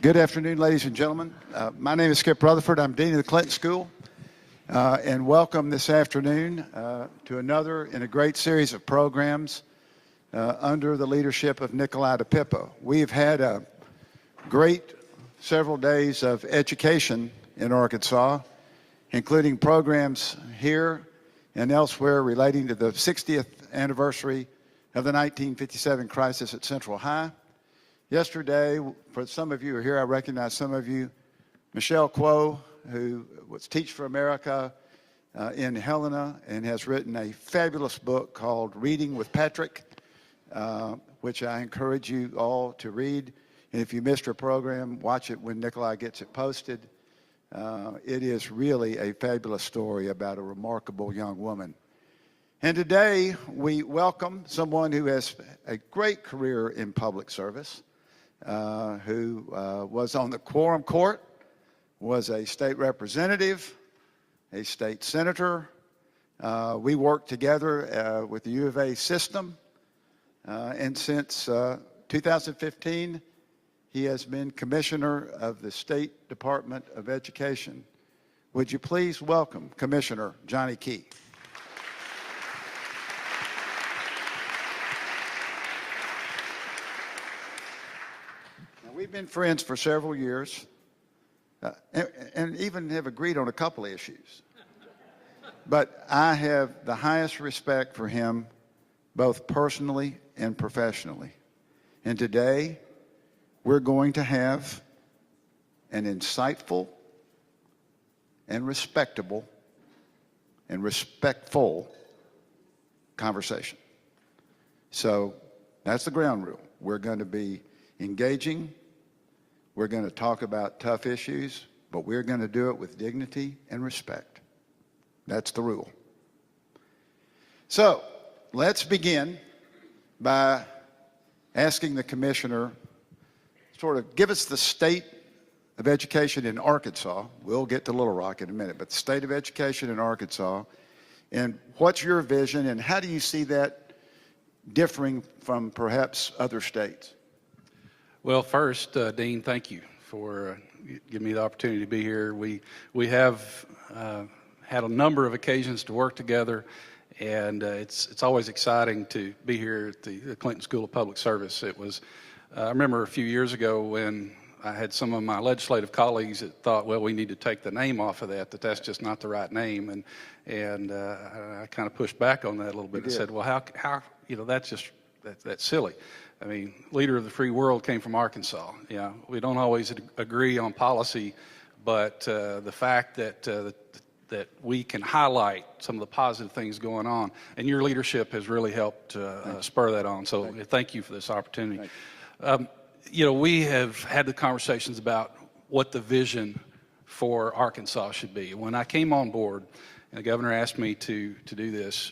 Good afternoon, ladies and gentlemen. My name is Skip Rutherford. I'm Dean of the Clinton School, and welcome this afternoon to another in a great series of programs under the leadership of Nikolai DePippo. We've had a great several days of education in Arkansas, including programs here and elsewhere relating to the 60th anniversary of the 1957 crisis at Central High. Yesterday, for some of you who are here, I recognize some of you, Michelle Kuo, who was Teach for America in Helena and has written a fabulous book called Reading with Patrick, which I encourage you all to read. And if you missed her program, watch it when Nikolai gets it posted. It is really a fabulous story about a remarkable young woman. And today, we welcome someone who has a great career in public service, who was on the Quorum Court, was a state representative, a state senator. We worked together with the U of A system, and since 2015, he has been Commissioner of the State Department of Education. Would you please welcome Commissioner Johnny Key. We've been friends for several years and even have agreed on a couple of issues. But I have the highest respect for him, both personally and professionally. And today, we're going to have an insightful and respectable and respectful conversation. So that's the ground rule. We're going to be engaging. We're going to talk about tough issues, but we're going to do it with dignity and respect. That's the rule. So let's begin by asking the commissioner sort of give us the state of education in Arkansas. We'll get to Little Rock in a minute, but the state of education in Arkansas, and what's your vision, and how do you see that differing from perhaps other states? Well, first, Dean, thank you for giving me the opportunity to be here. We have had a number of occasions to work together, and it's always exciting to be here at the Clinton School of Public Service. It was, I remember a few years ago when I had some of my legislative colleagues that thought, well, we need to take the name off of that's just not the right name, and I kind of pushed back on that a little bit and said, well, how that's silly. I mean, leader of the free world came from Arkansas. Yeah, we don't always agree on policy, but the fact that we can highlight some of the positive things going on, and your leadership has really helped spur that on. So thank you for this opportunity. We have had the conversations about what the vision for Arkansas should be. When I came on board, and the governor asked me to do this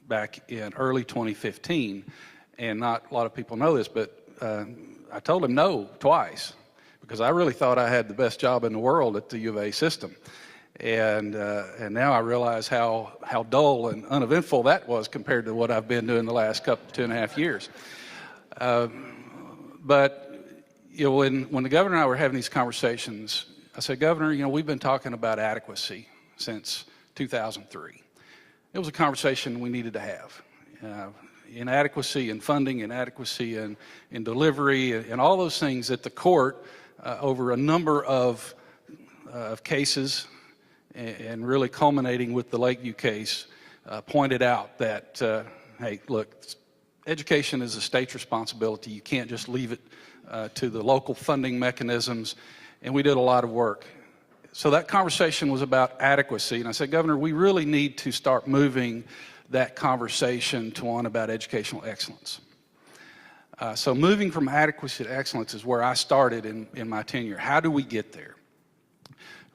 back in early 2015, and not a lot of people know this, but I told him no twice because I really thought I had the best job in the world at the U of A system. And now I realize how dull and uneventful that was compared to what I've been doing the last 2.5 years. But when the governor and I were having these conversations, I said, Governor, we've been talking about adequacy since 2003. It was a conversation we needed to have. Inadequacy in funding, inadequacy in delivery, and all those things that the court, over a number of cases, and really culminating with the Lakeview case, pointed out that, hey, look, education is a state's responsibility. You can't just leave it to the local funding mechanisms, and we did a lot of work. So that conversation was about adequacy, and I said, Governor, we really need to start moving that conversation to one about educational excellence. So moving from adequacy to excellence is where I started in my tenure. How do we get there?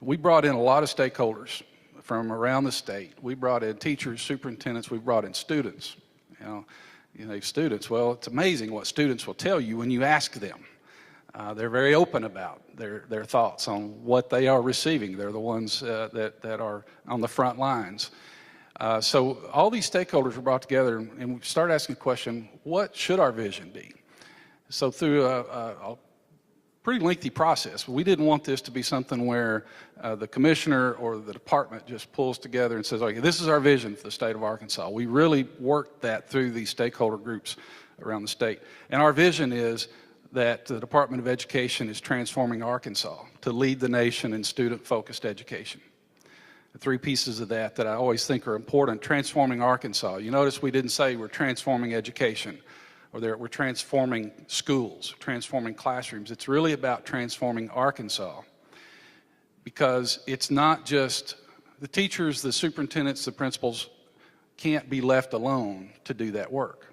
We brought in a lot of stakeholders from around the state. We brought in teachers, superintendents, we brought in students. Students, well, it's amazing what students will tell you when you ask them. They're very open about their thoughts on what they are receiving. They're the ones that are on the front lines. So all these stakeholders were brought together, and we started asking the question, what should our vision be? So through a pretty lengthy process. We didn't want this to be something where the commissioner or the department just pulls together and says, okay, this is our vision for the state of Arkansas. We really worked that through these stakeholder groups around the state. And our vision is that the Department of Education is transforming Arkansas to lead the nation in student-focused education. The three pieces of that I always think are important. Transforming Arkansas. You notice we didn't say we're transforming education or we're transforming schools, transforming classrooms. It's really about transforming Arkansas, because it's not just the teachers, the superintendents, the principals can't be left alone to do that work.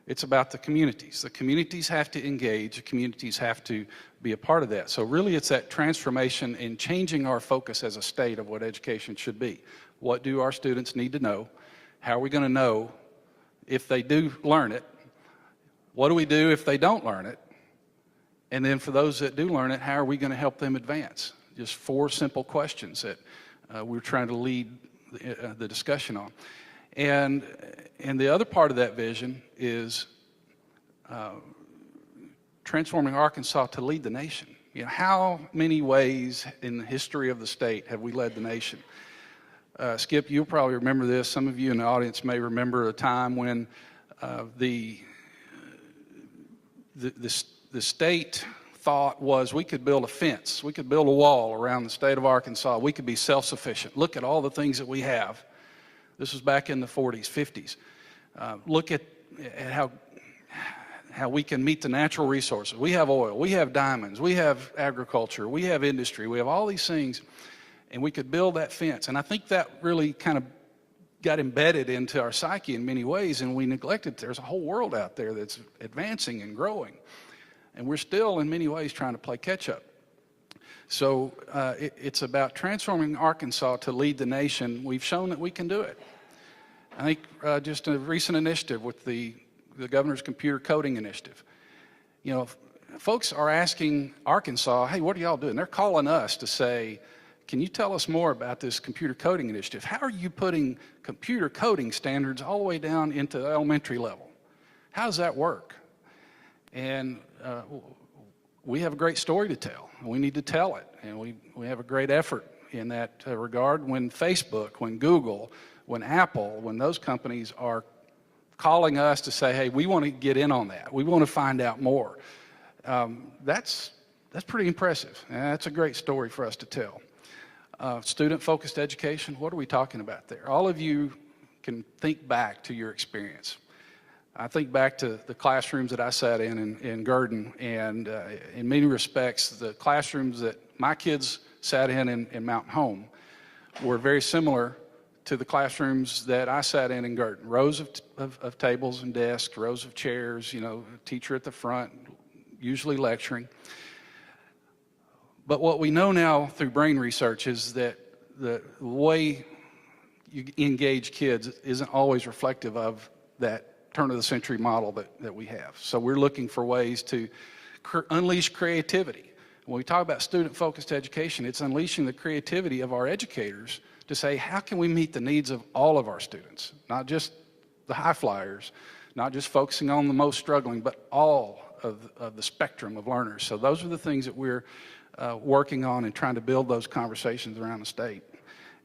It's about the communities. The communities have to engage. The communities have to be a part of that. So really it's that transformation in changing our focus as a state of what education should be. What do our students need to know? How are we going to know if they do learn it? What do we do if they don't learn it? And then for those that do learn it, how are we going to help them advance? Just 4 simple questions that we're trying to lead the discussion on. And the other part of that vision is transforming Arkansas to lead the nation. You know, how many ways in the history of the state have we led the nation? Skip, you'll probably remember this. Some of you in the audience may remember a time when the state thought was we could build a fence, we could build a wall around the state of Arkansas, we could be self-sufficient. Look at all the things that we have. This was back in the 40s, 50s. Look at how we can meet the natural resources. We have oil, we have diamonds, we have agriculture, we have industry, we have all these things, and we could build that fence. And I think that really kind of got embedded into our psyche in many ways, and we neglected there's a whole world out there that's advancing and growing. And we're still, in many ways, trying to play catch-up. So it's about transforming Arkansas to lead the nation. We've shown that we can do it. I think just a recent initiative with the governor's computer coding initiative. You know, folks are asking Arkansas, hey, what are y'all doing? They're calling us to say, can you tell us more about this computer coding initiative? How are you putting computer coding standards all the way down into the elementary level? How does that work? And we have a great story to tell. We need to tell it, and we have a great effort in that regard. When Facebook, when Google, when Apple, when those companies are calling us to say, hey, we want to get in on that. We want to find out more. That's pretty impressive. And that's a great story for us to tell. Student-focused education, what are we talking about there? All of you can think back to your experience. I think back to the classrooms that I sat in Gurdon, and in many respects, the classrooms that my kids sat in Mountain Home were very similar to the classrooms that I sat in Gurdon. Rows of tables and desks, rows of chairs, you know, teacher at the front, usually lecturing. But what we know now through brain research is that the way you engage kids isn't always reflective of that turn-of-the-century model that we have. So we're looking for ways to unleash creativity. When we talk about student-focused education, it's unleashing the creativity of our educators to say, how can we meet the needs of all of our students, not just the high flyers, not just focusing on the most struggling, but all of the spectrum of learners. So those are the things that we're working on and trying to build those conversations around the state.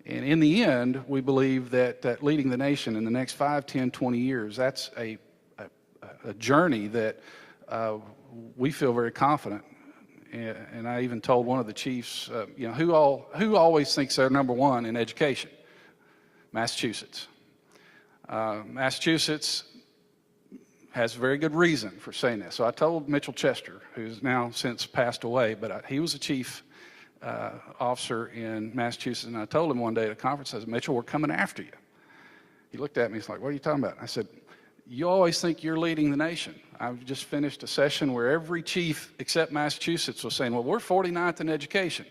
And in the end, we believe that leading the nation in the next 5, 10, 20 years, that's a journey that we feel very confident. And I even told one of the chiefs, you know, who always thinks they're number one in education? Massachusetts. Massachusetts has a very good reason for saying that. So I told Mitchell Chester, who's now since passed away, but he was a chief officer in Massachusetts, and I told him one day at a conference, I said, Mitchell, we're coming after you. He looked at me, he's like, what are you talking about? I said, you always think you're leading the nation. I've just finished a session where every chief except Massachusetts was saying, well, we're 49th in education.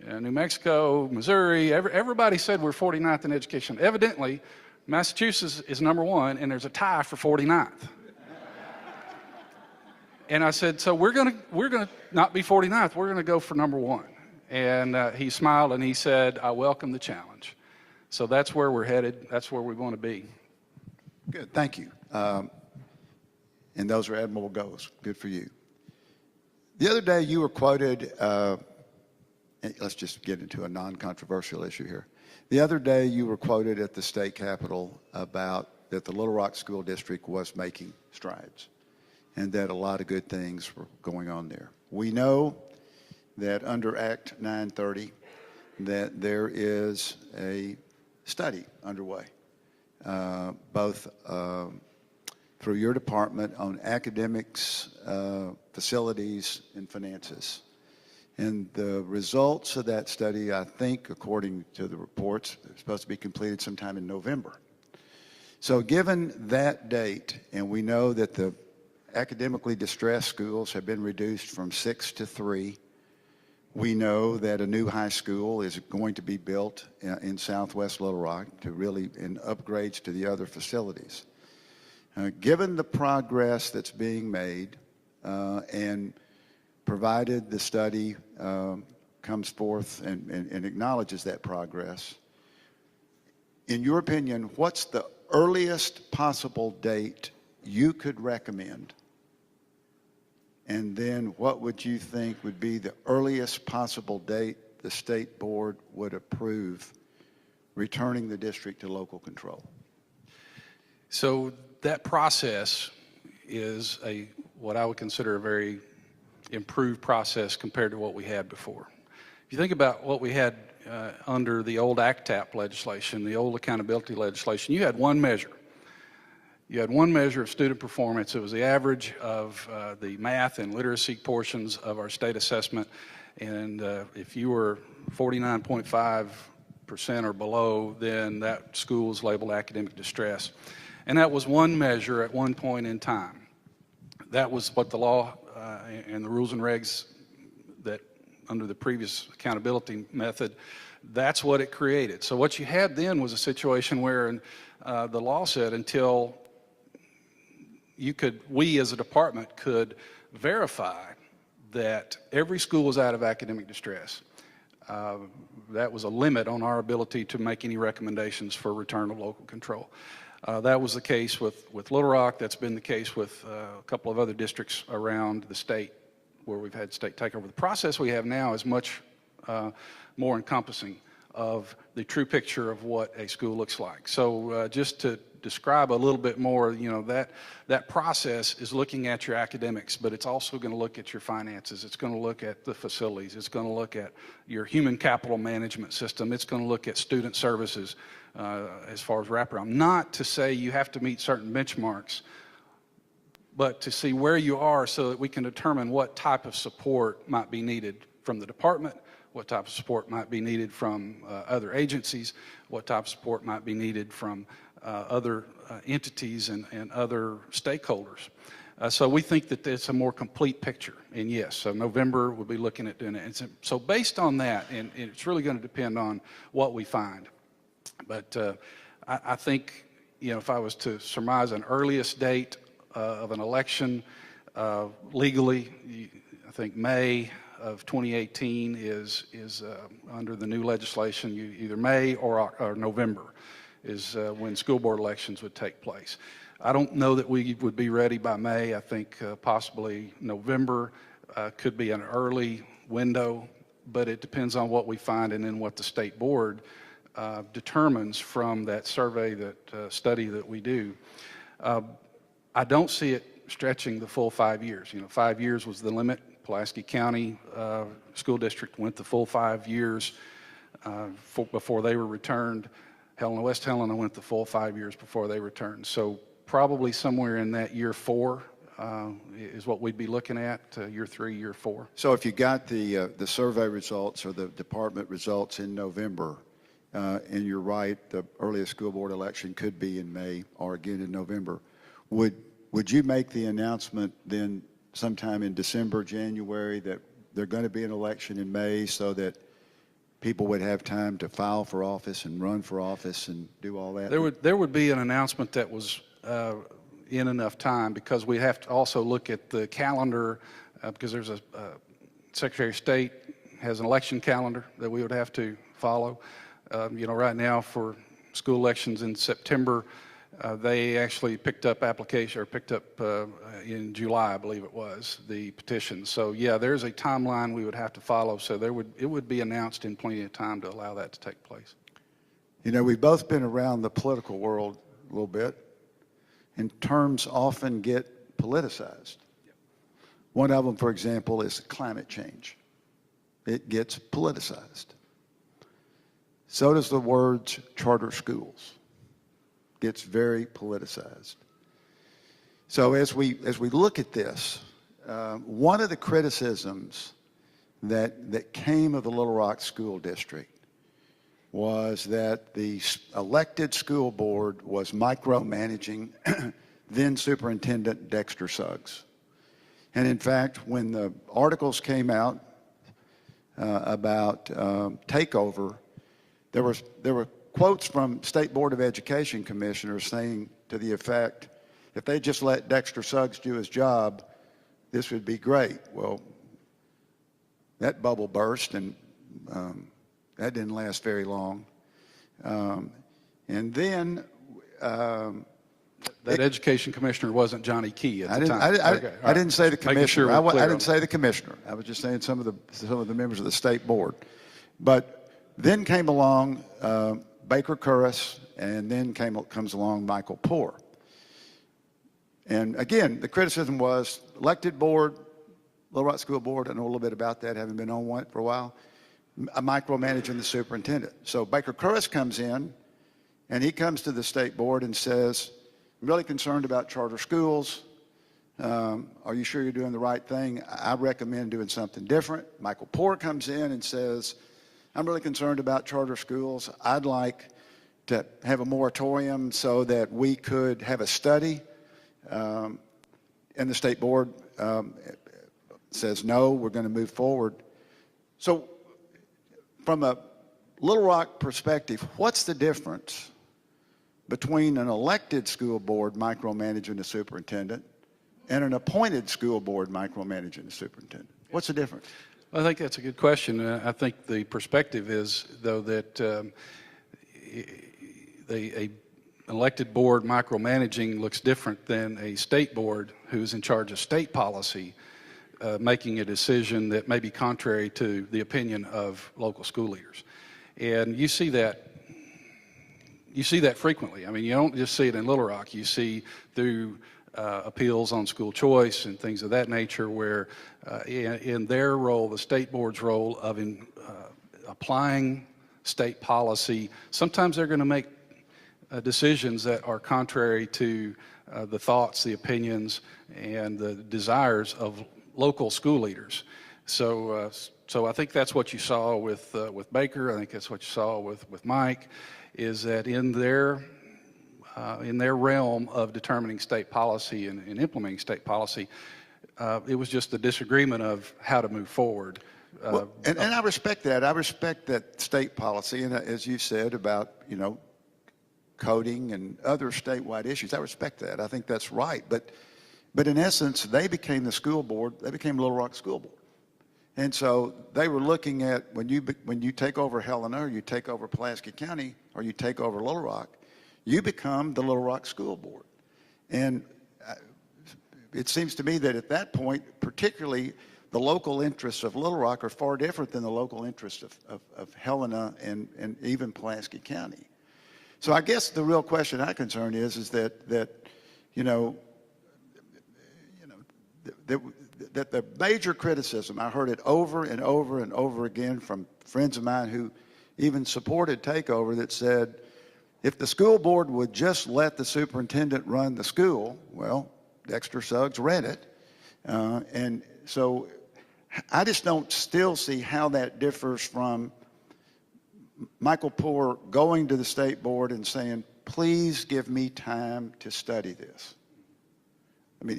New Mexico, Missouri, everybody said we're 49th in education. Evidently, Massachusetts is number one, and there's a tie for 49th. And I said, so we're gonna not be 49th, we're gonna go for number one. And he smiled and he said, I welcome the challenge. So that's where we're headed. That's where we want to be. Good, thank you. And those are admirable goals. Good for you. The other day you were quoted, let's just get into a non-controversial issue here. The other day you were quoted at the state capitol about that the Little Rock School District was making strides and that a lot of good things were going on there. We know that under Act 930 that there is a study underway, both through your department on academics, facilities, and finances. And the results of that study, I think, according to the reports, are supposed to be completed sometime in November. So given that date, and we know that the academically distressed schools have been reduced from 6 to 3, we know that a new high school is going to be built in Southwest Little Rock and upgrades to the other facilities. Given the progress that's being made and provided the study comes forth and acknowledges that progress, in your opinion, what's the earliest possible date you could recommend? And then what would you think would be the earliest possible date the state board would approve returning the district to local control? So that process is what I would consider a very improved process compared to what we had before. If you think about what we had under the old ACTAP legislation, the old accountability legislation, you had one measure. You had one measure of student performance. It was the average of the math and literacy portions of our state assessment. And if you were 49.5% or below, then that school was labeled academic distress. And that was one measure at one point in time. That was what the law and the rules and regs that under the previous accountability method, that's what it created. So what you had then was a situation where the law said until we as a department could verify that every school was out of academic distress. That was a limit on our ability to make any recommendations for return of local control. That was the case with Little Rock. That's been the case with a couple of other districts around the state where we've had state takeover. The process we have now is much more encompassing of the true picture of what a school looks like. So just to describe a little bit more, that process is looking at your academics, but it's also going to look at your finances. It's going to look at the facilities. It's going to look at your human capital management system. It's going to look at student services as far as wraparound. Not to say you have to meet certain benchmarks, but to see where you are so that we can determine what type of support might be needed from the department, what type of support might be needed from other agencies, what type of support might be needed from other entities and other stakeholders. So we think that it's a more complete picture. And yes, so November we'll be looking at doing it. And so based on that, and it's really going to depend on what we find. But I think, if I was to surmise an earliest date of an election legally, I think May of 2018 is under the new legislation. Either May or November is when school board elections would take place. I don't know that we would be ready by May. I think possibly November could be an early window, but it depends on what we find and then what the state board determines from that survey, that study that we do. I don't see it stretching the full 5 years. 5 years was the limit. Pulaski County School District went the full 5 years before they were returned. West Helena went the full 5 years before they returned. So probably somewhere in that year 4 is what we'd be looking at, year 3, year 4. So if you got the survey results or the department results in November, and you're right, the earliest school board election could be in May or again in November, would you make the announcement then sometime in December, January, that there's going to be an election in May so that people would have time to file for office and run for office and do all that? There would be an announcement that was in enough time, because we have to also look at the calendar, because there's a Secretary of State has an election calendar that we would have to follow. Right now for school elections in September, They actually picked up in July, I believe it was, the petition. So yeah, there's a timeline we would have to follow. So it would be announced in plenty of time to allow that to take place. You know, we've both been around the political world a little bit, and terms often get politicized. One of them, for example, is climate change. It gets politicized. So does the word charter schools. Gets very politicized. So as we look at this, one of the criticisms that came of the Little Rock School District was that the elected school board was micromanaging then Superintendent Dexter Suggs. And in fact, when the articles came out about takeover, there were quotes from State Board of Education commissioners saying to the effect, if they just let Dexter Suggs do his job, this would be great. Well, that bubble burst, and that didn't last very long. And then that education commissioner wasn't Johnny Key at the time. I didn't say the commissioner. Sure I didn't say the commissioner. I was just saying some of the members of the state board. But then came along Baker Curris, and then comes along Michael Poore. And again, the criticism was elected board, Little Rock School Board. I know a little bit about that, having been on one for a while. Micromanaging the superintendent. So Baker Curris comes in, and he comes to the state board and says, I'm really concerned about charter schools. Are you sure you're doing the right thing? I recommend doing something different. Michael Poore comes in and says, I'm really concerned about charter schools. I'd like to have a moratorium so that we could have a study. And the state board says, no, we're going to move forward. So from a Little Rock perspective, what's the difference between an elected school board micromanaging the superintendent and an appointed school board micromanaging the superintendent? What's the difference? I think that's a good question. I think the perspective is, though, that a elected board micromanaging looks different than a state board who's in charge of state policy, making a decision that may be contrary to the opinion of local school leaders. And you see that frequently. I mean, you don't just see it in Little Rock. You see through appeals on school choice and things of that nature where in their role, the state board's role of applying state policy, sometimes they're going to make decisions that are contrary to the thoughts, the opinions, and the desires of local school leaders. So I think that's what you saw with Baker. I think that's what you saw with Mike, is that in their realm of determining state policy and implementing state policy, it was just a disagreement of how to move forward. And I respect that. I respect that state policy, and as you said about, coding and other statewide issues. I respect that. I think that's right. But in essence, they became the school board. They became Little Rock School Board. And so they were looking at when you take over Helena, or you take over Pulaski County, or you take over Little Rock, you become the Little Rock School Board. And it seems to me that at that point, particularly the local interests of Little Rock are far different than the local interests of Helena and even Pulaski County. So I guess the real question I'm concerned is that the major criticism, I heard it over and over and over again from friends of mine who even supported takeover, that said, if the school board would just let the superintendent run the school, well, Dexter Suggs read it. And so I just don't still see how that differs from Michael Poore going to the state board and saying, please give me time to study this. I mean,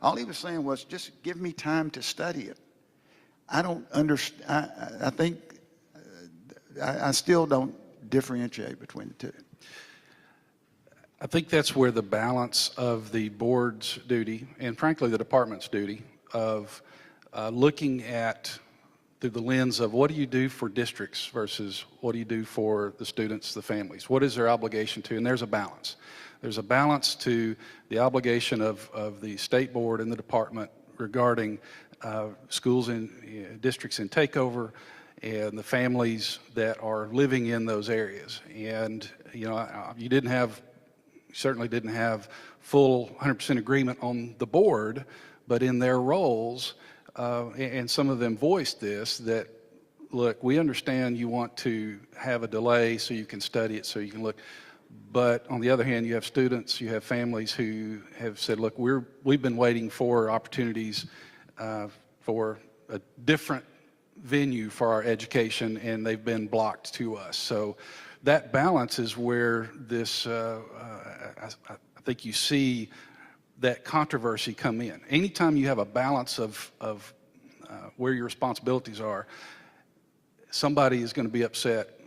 all he was saying was, just give me time to study it. I don't understand. I think I still don't differentiate between the two. I think that's where the balance of the board's duty, and frankly the department's duty, of looking at through the lens of what do you do for districts versus what do you do for the students, the families? What is their obligation to? And there's a balance. There's a balance to the obligation of the state board and the department regarding schools in districts in takeover and the families that are living in those areas. And, you know, you certainly didn't have full 100% agreement on the board, but in their roles, and some of them voiced this, that, look, we understand you want to have a delay so you can study it, so you can look. But on the other hand, you have students, you have families who have said, look, we've been waiting for opportunities for a different venue for our education, and they've been blocked to us. So that balance is where this, I think you see that controversy come in. Anytime you have a balance of where your responsibilities are, somebody is going to be upset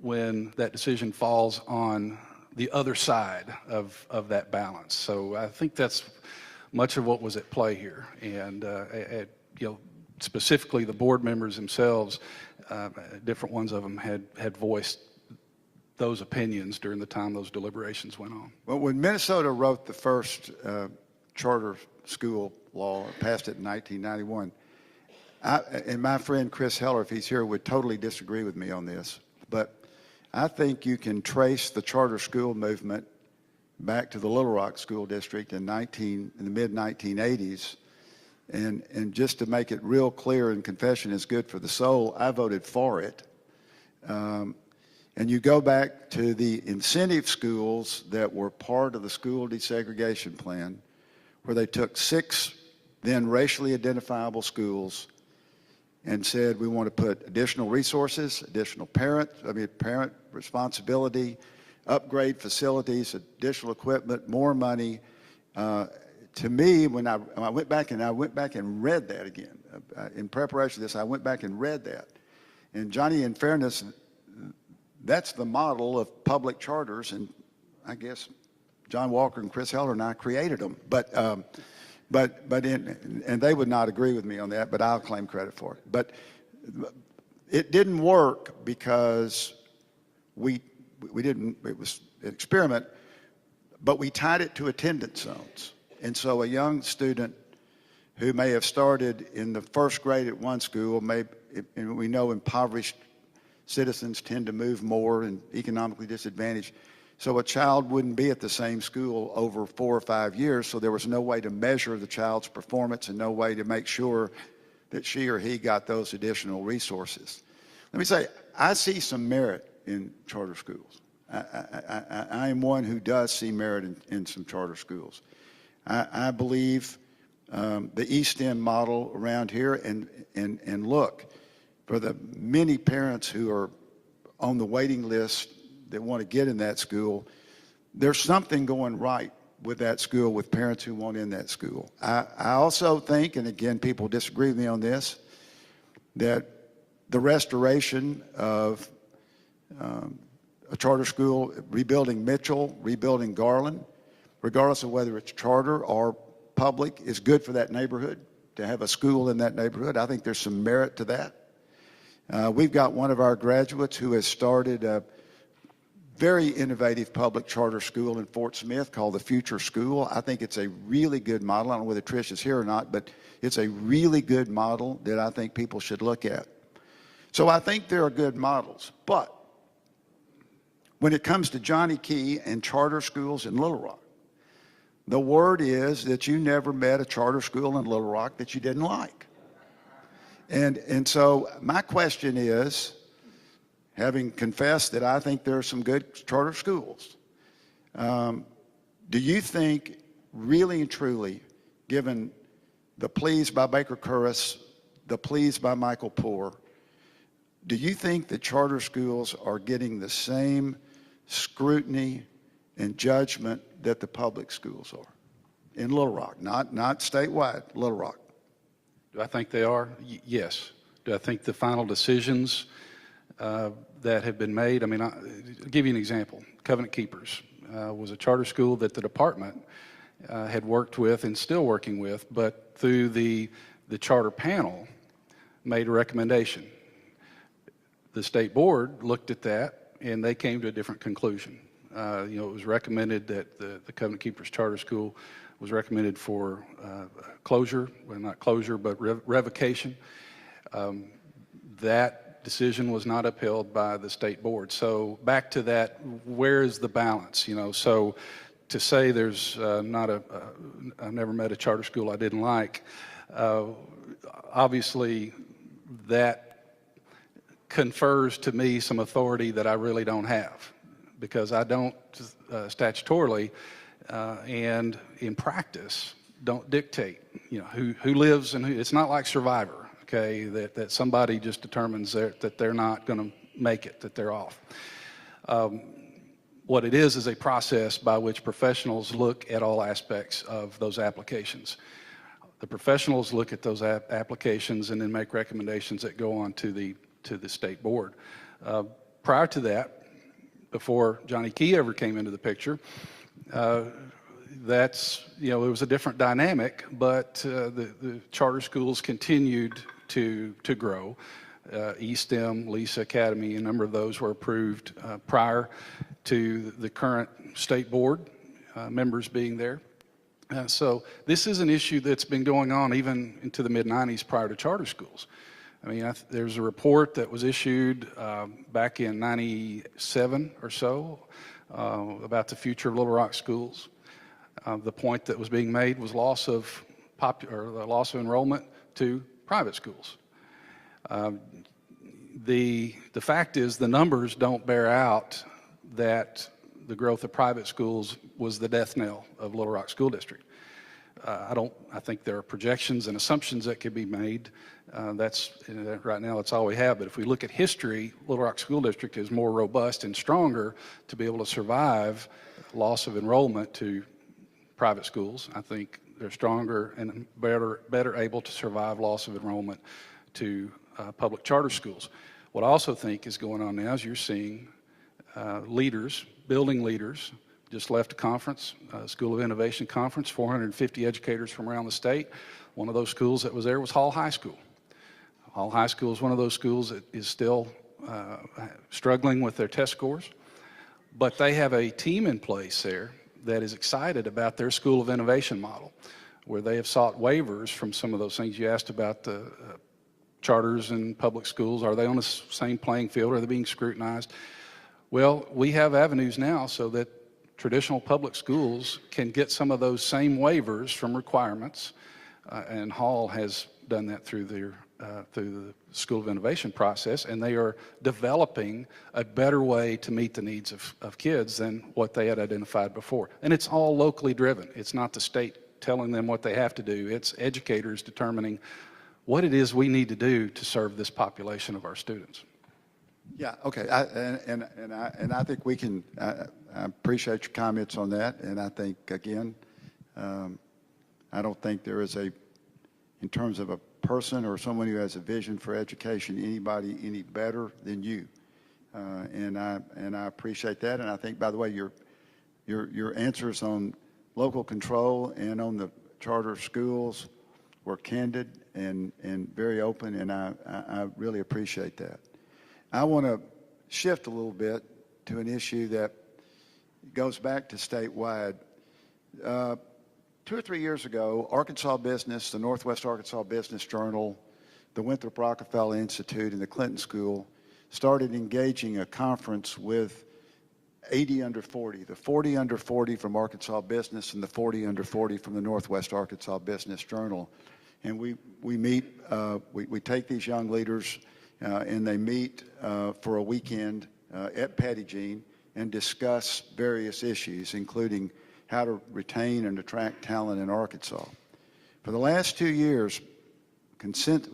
when that decision falls on the other side of that balance. So I think that's much of what was at play here. And you know, specifically the board members themselves, different ones of them had voiced those opinions during the time those deliberations went on. Well, when Minnesota wrote the first charter school law, passed it in 1991, and my friend Chris Heller, if he's here, would totally disagree with me on this, but I think you can trace the charter school movement back to the Little Rock School District in the mid-1980s. And just to make it real clear, and confession is good for the soul, I voted for it. And you go back to the incentive schools that were part of the school desegregation plan, where they took 6 then racially identifiable schools and said, we want to put additional resources, additional parent responsibility, upgrade facilities, additional equipment, more money. To me, when I went back and read that again, in preparation for this, I went back and read that. And Johnny, in fairness, that's the model of public charters, and I guess John Walker and Chris Heller and I created them. And they would not agree with me on that, but I'll claim credit for it. But it didn't work because we didn't, it was an experiment, but we tied it to attendance zones. And so a young student who may have started in the first grade at one school, and we know impoverished citizens tend to move more and economically disadvantaged. So a child wouldn't be at the same school over 4 or 5 years, so there was no way to measure the child's performance and no way to make sure that she or he got those additional resources. Let me say, I see some merit in charter schools. I am one who does see merit in some charter schools. I believe the East End model around here, and look, for the many parents who are on the waiting list that want to get in that school, there's something going right with that school, with parents who want in that school. I also think, and again, people disagree with me on this, that the restoration of a charter school, rebuilding Mitchell, rebuilding Garland, regardless of whether it's charter or public, is good for that neighborhood, to have a school in that neighborhood. I think there's some merit to that. We've got one of our graduates who has started a very innovative public charter school in Fort Smith called the Future School. I think it's a really good model. I don't know whether Trish is here or not, but it's a really good model that I think people should look at. So I think there are good models. But when it comes to Johnny Key and charter schools in Little Rock, the word is that you never met a charter school in Little Rock that you didn't like. And so my question is, having confessed that I think there are some good charter schools, do you think, really and truly, given the pleas by Baker Curris, the pleas by Michael Poore, do you think that charter schools are getting the same scrutiny and judgment that the public schools are in Little Rock, not statewide, Little Rock? Do I think they are? Yes. Do I think the final decisions that have been made? I mean, I'll give you an example. Covenant Keepers was a charter school that the department had worked with and still working with, but through the charter panel, made a recommendation. The state board looked at that, and they came to a different conclusion. It was recommended that the Covenant Keepers Charter School was recommended for closure, well, not closure, but revocation. That decision was not upheld by the state board. So back to that, where is the balance? So to say there's I've never met a charter school I didn't like, obviously that confers to me some authority that I really don't have, because I don't statutorily and in practice don't dictate, who lives and who. It's not like Survivor, okay, that somebody just determines that they're not going to make it, that they're off. What it is a process by which professionals look at all aspects of those applications. The professionals look at those applications and then make recommendations that go on to the state board. Prior to that, before Johnny Key ever came into the picture, it was a different dynamic, but the charter schools continued to grow. E-STEM, Lisa Academy, a number of those were approved prior to the current state board members being there. So this is an issue that's been going on even into the mid-90s prior to charter schools. I mean, there's a report that was issued back in 97 or so about the future of Little Rock schools. The point that was being made was loss of enrollment to private schools. The fact is the numbers don't bear out that the growth of private schools was the death knell of Little Rock School District. I think there are projections and assumptions that could be made. Right now that's all we have. But if we look at history, Little Rock School District is more robust and stronger to be able to survive loss of enrollment to private schools. I think they're stronger and better able to survive loss of enrollment to public charter schools. What I also think is going on now is you're seeing building leaders, just left a conference, School of Innovation conference, 450 educators from around the state. One of those schools that was there was Hall High School. Hall High School is one of those schools that is still struggling with their test scores, but they have a team in place there that is excited about their School of Innovation model, where they have sought waivers from some of those things you asked about, the charters and public schools. Are they on the same playing field? Are they being scrutinized? Well, we have avenues now so that traditional public schools can get some of those same waivers from requirements, and Hall has done that through the School of Innovation process, and they are developing a better way to meet the needs of kids than what they had identified before. And it's all locally driven. It's not the state telling them what they have to do. It's educators determining what it is we need to do to serve this population of our students. Yeah, okay, and I think we can. I appreciate your comments on that, and I think again, I don't think there is in terms of a person or someone who has a vision for education, anybody any better than you, and I appreciate that, and I think, by the way, your answers on local control and on the charter schools were candid and very open, and I really appreciate that. I want to shift a little bit to an issue that goes back to statewide. 2 or 3 years ago, Arkansas Business, the Northwest Arkansas Business Journal, the Winthrop Rockefeller Institute, and the Clinton School started engaging a conference with 80 under 40, the 40 under 40 from Arkansas Business and the 40 under 40 from the Northwest Arkansas Business Journal. And we meet, we take these young leaders and they meet for a weekend at Patty Jean and discuss various issues, including how to retain and attract talent in Arkansas. For the last 2 years,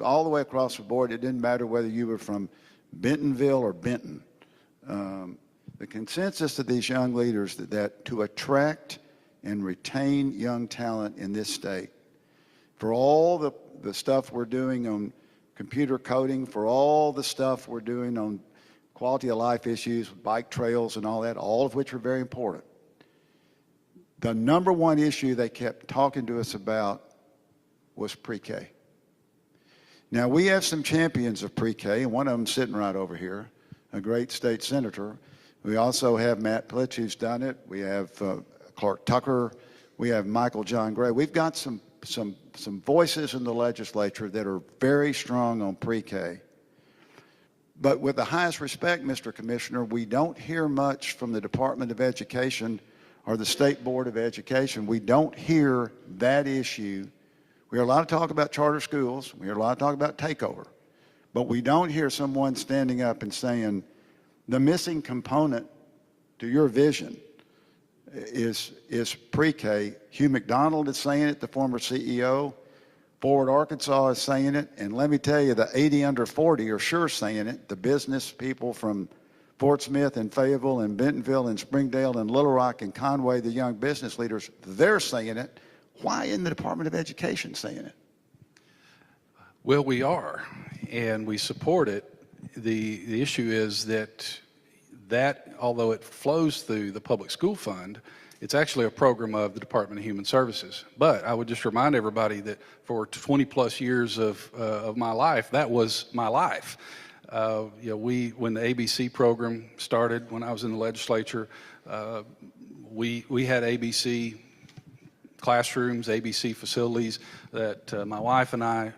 all the way across the board, it didn't matter whether you were from Bentonville or Benton. The consensus of these young leaders that to attract and retain young talent in this state, for all the stuff we're doing on computer coding, for all the stuff we're doing on quality of life issues, bike trails and all that, all of which are very important, the number one issue they kept talking to us about was pre-K. Now, we have some champions of pre-K, and one of them sitting right over here, a great state senator. We also have Matt Plitch, who's done it. We have Clark Tucker. We have Michael John Gray. We've got some voices in the legislature that are very strong on pre-K. But with the highest respect, Mr. Commissioner, we don't hear much from the Department of Education or the State Board of Education. We don't hear that issue. We hear a lot of talk about charter schools. We hear a lot of talk about takeover. But we don't hear someone standing up and saying, the missing component to your vision is pre-K. Hugh McDonald is saying it, the former CEO. Forward Arkansas is saying it. And let me tell you, the 80 under 40 are sure saying it. The business people from Fort Smith and Fayetteville and Bentonville and Springdale and Little Rock and Conway, the young business leaders, they're saying it. Why isn't the Department of Education saying it? Well, we are, and we support it. The issue is that although it flows through the public school fund, it's actually a program of the Department of Human Services. But I would just remind everybody that for 20 plus years of my life, that was my life. When the ABC program started, when I was in the legislature, we had ABC classrooms, ABC facilities that my wife and I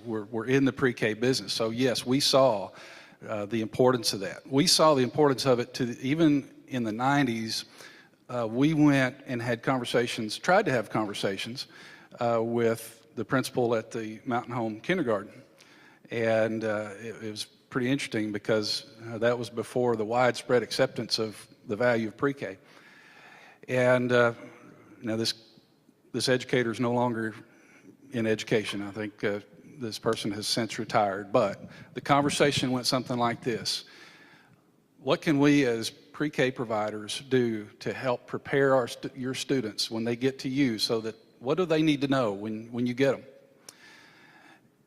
were in the pre-K business. So yes, we saw the importance of that. We saw the importance of it even in the 90s. We went and had conversations, tried to have conversations with the principal at the Mountain Home Kindergarten. And it was pretty interesting because that was before the widespread acceptance of the value of pre-K. And now this educator is no longer in education. I think this person has since retired. But the conversation went something like this. What can we as pre-K providers do to help prepare your students when they get to you, so that what do they need to know when you get them?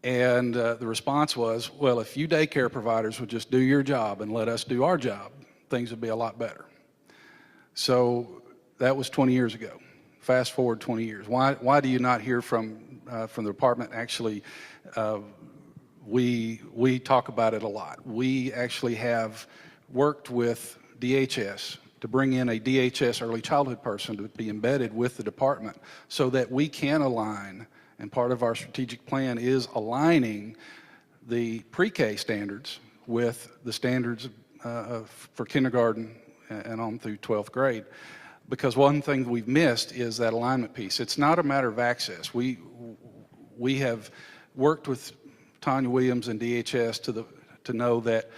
And the response was, well, if you daycare providers would just do your job and let us do our job, things would be a lot better. So that was 20 years ago. Fast forward 20 years. Why do you not hear from the department? Actually, we talk about it a lot. We actually have worked with DHS to bring in a DHS early childhood person to be embedded with the department so that we can align. And part of our strategic plan is aligning the pre-K standards with the standards for kindergarten and on through 12th grade. Because one thing we've missed is that alignment piece. It's not a matter of access. We have worked with Tanya Williams and DHS to know that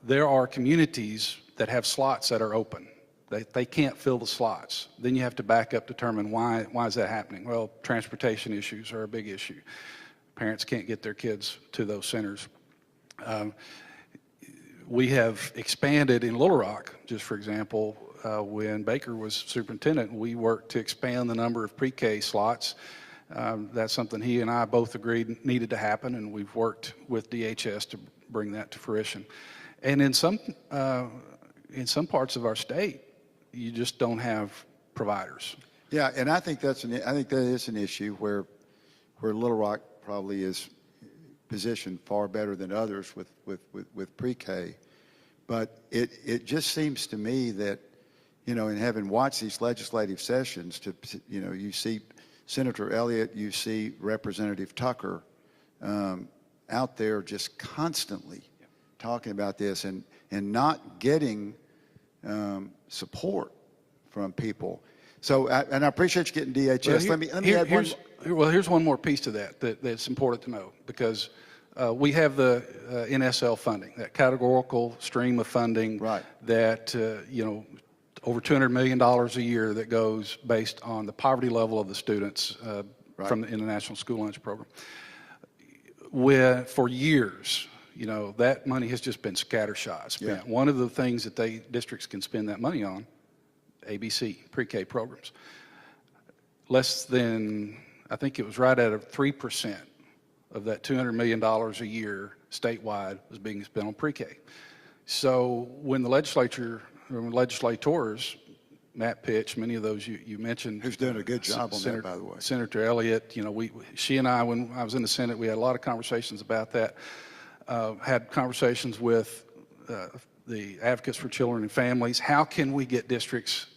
there are communities that have slots that are open. They can't fill the slots. Then you have to back up, determine why is that happening? Well, transportation issues are a big issue. Parents can't get their kids to those centers. We have expanded in Little Rock, just for example, when Baker was superintendent, we worked to expand the number of pre-K slots. That's something he and I both agreed needed to happen, and we've worked with DHS to bring that to fruition. And in some parts of our state, you just don't have providers. Yeah, and I think that is an issue where Little Rock probably is positioned far better than others with pre-K. But it just seems to me that, in having watched these legislative sessions, you see Senator Elliott, you see Representative Tucker out there just constantly talking about this and not getting support from people. So, and I appreciate you getting DHS. Well, let me add one. Well, here's one more piece to that's important to know, because we have the NSL funding, that categorical stream of funding, right, that over $200 million a year that goes based on the poverty level of the students right, from the International School Lunch Program. For years, that money has just been scattershot spent. Yeah. One of the things that districts can spend that money on, ABC, pre-K programs. Less than, I think it was right at 3% of that $200 million a year statewide was being spent on pre-K. So when the legislators Matt Pitch, many of those you mentioned. Who's doing a good job on that, by the way. Senator Elliott, she and I, when I was in the Senate, we had a lot of conversations about that. Had conversations with the Advocates for Children and Families. How can we get districts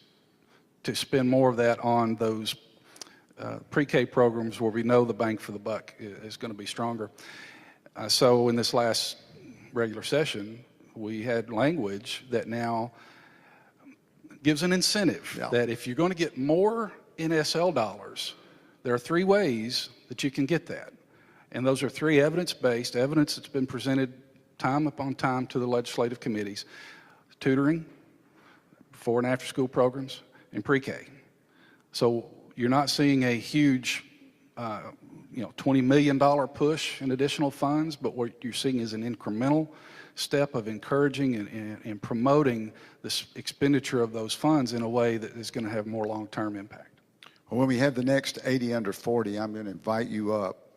to spend more of that on those pre-K programs where we know the bang for the buck is going to be stronger? So in this last regular session, we had language that now gives an incentive that if you're going to get more NSL dollars, there are 3 ways that you can get that. And those are 3 evidence-based, evidence that's been presented time upon time to the legislative committees: tutoring, before and after school programs, and pre-K. So you're not seeing a huge $20 million push in additional funds, but what you're seeing is an incremental step of encouraging and promoting this expenditure of those funds in a way that is going to have more long-term impact. Well, when we have the next 80 under 40, I'm going to invite you up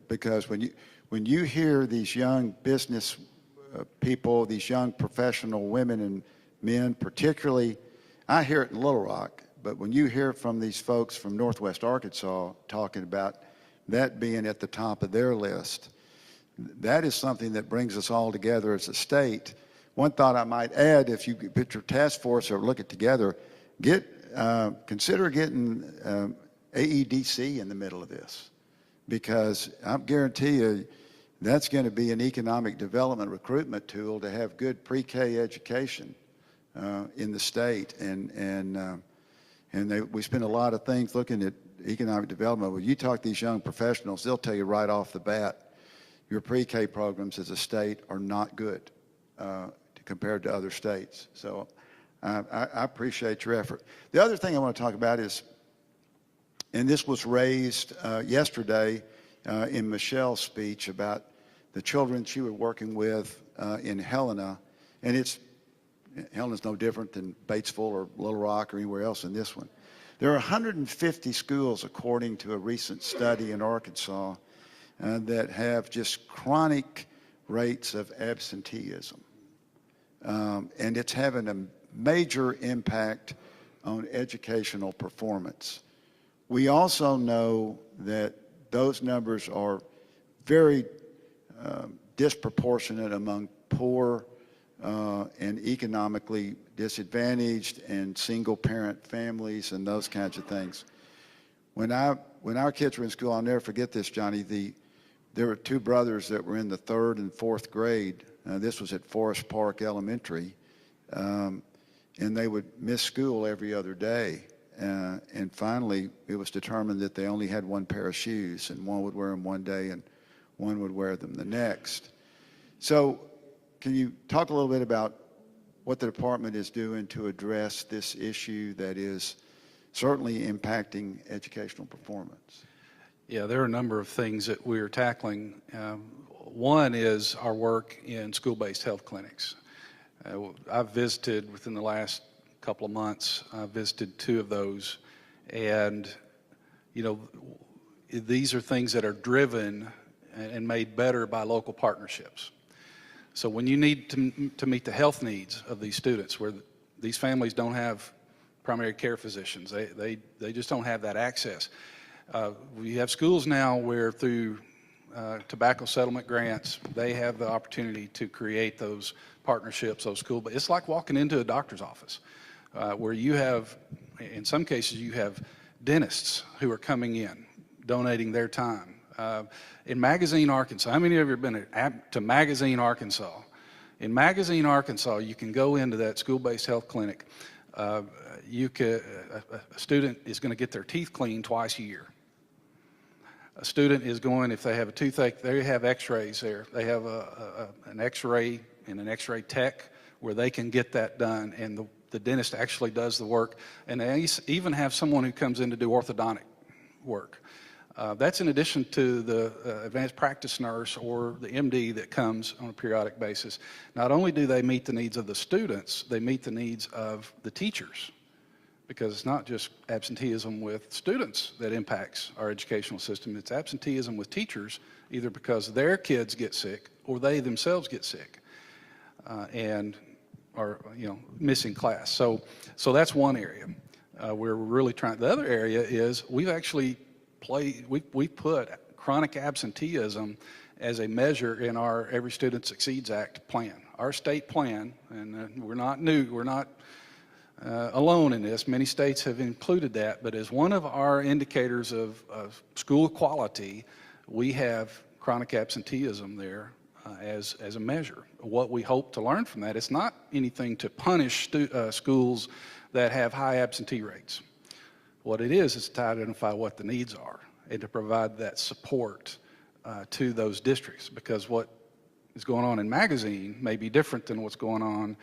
because when you hear these young business people, these young professional women and men, particularly, I hear it in Little Rock, but when you hear from these folks from Northwest Arkansas talking about that being at the top of their list, that is something that brings us all together as a state. One thought I might add, if you put your task force or look it together, consider getting AEDC in the middle of this, because I guarantee you that's going to be an economic development recruitment tool to have good pre-K education in the state. We spend a lot of things looking at economic development. When you talk to these young professionals, they'll tell you right off the bat, your pre-K programs as a state are not good compared to other states. So I appreciate your effort. The other thing I want to talk about is, and this was raised yesterday in Michelle's speech about the children she was working with in Helena, and Helena's no different than Batesville or Little Rock or anywhere else in this one. There are 150 schools, according to a recent study in Arkansas, that have just chronic rates of absenteeism. And it's having a major impact on educational performance. We also know that those numbers are very disproportionate among poor and economically disadvantaged and single-parent families and those kinds of things. When our kids were in school, I'll never forget this, Johnny. There were 2 brothers that were in the 3rd and 4th grade. This was at Forest Park Elementary, and they would miss school every other day. And finally, it was determined that they only had 1 pair of shoes, and one would wear them one day and one would wear them the next. So can you talk a little bit about what the department is doing to address this issue that is certainly impacting educational performance? Yeah, there are a number of things that we're tackling. One is our work in school-based health clinics. I've visited within the last couple of months, I've visited 2 of those, and these are things that are driven and made better by local partnerships. So when you need to meet the health needs of these students, where these families don't have primary care physicians, they just don't have that access. We have schools now where through tobacco settlement grants, they have the opportunity to create those partnerships, those schools. But it's like walking into a doctor's office where you have, in some cases, you have dentists who are coming in, donating their time. In Magazine, Arkansas, how many of you have been to Magazine, Arkansas? In Magazine, Arkansas, you can go into that school-based health clinic. A student is going to get their teeth cleaned twice a year. A student is going, if they have a toothache, they have x-rays there. They have an x-ray and an x-ray tech where they can get that done, and the dentist actually does the work. And they even have someone who comes in to do orthodontic work. That's in addition to the advanced practice nurse or the MD that comes on a periodic basis. Not only do they meet the needs of the students, they meet the needs of the teachers, because it's not just absenteeism with students that impacts our educational system. It's absenteeism with teachers, either because their kids get sick or they themselves get sick. And are missing class. So that's one area where we're really trying. The other area is we've actually we put chronic absenteeism as a measure in our Every Student Succeeds Act plan. Our state plan, and we're not new, we're not alone in this. Many states have included that, but as one of our indicators of school quality, we have chronic absenteeism there as a measure. What we hope to learn from that, it's not anything to punish schools that have high absentee rates. What it is to identify what the needs are and to provide that support to those districts, because what is going on in Magazine may be different than what's going on